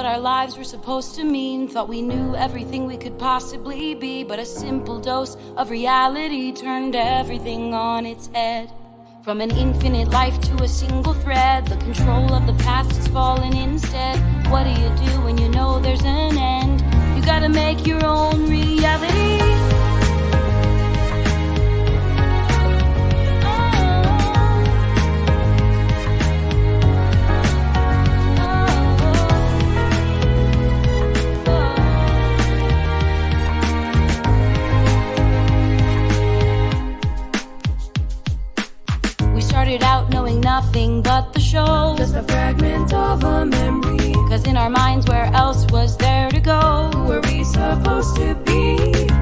our lives were supposed to mean. Thought we knew everything we could possibly be, but a simple dose of reality turned everything on its head. From an infinite life to a single thread, the control of the past has fallen instead. What do you do when you know there's an end? You gotta make your own reality. Started out knowing nothing but the show, just a fragment of a memory. Cause in our minds, where else was there to go? Who were we supposed to be?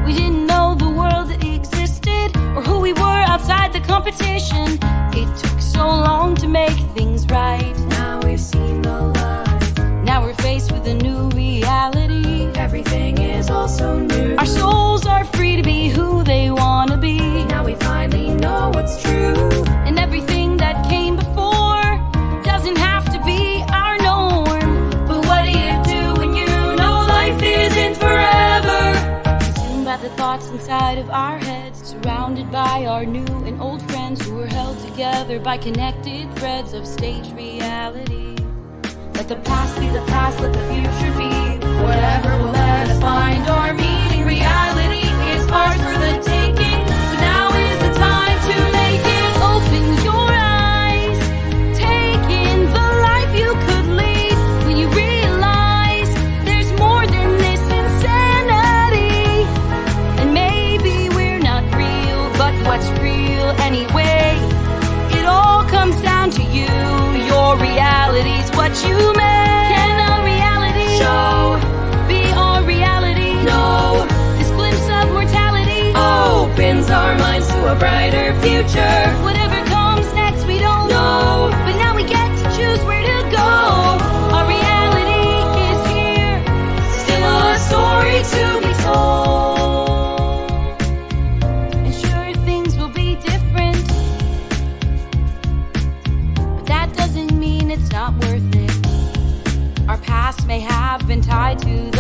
We didn't know the world existed, or who we were outside the competition. It took so long to make things right. Now we've seen the light. Now we're faced with a new reality. Everything is also new. Our souls are free to be who they want to be. Now we finally know what's true. And everything that came before doesn't have to be our norm. But what do you do when you know life isn't forever? Consumed by the thoughts inside of our heads, surrounded by our new and old friends who were held together by connected threads of staged reality. Let the past be the past, let the future be whatever will let us find our meaning. Reality is ours for the taking, so now is the time to make it. Open your eyes, take in the life you could lead. When you realize there's more than this insanity. And maybe we're not real, but what's real anyway? It all comes down to you. Your reality's what you make. Can our reality show be our reality? No. This glimpse of mortality opens our minds to a brighter future. Whatever comes next, we don't know, but now we get to choose where to go. Our reality is here, still a story to be told. And sure, things will be different, but that doesn't mean it's not worth it. Our past may have been tied to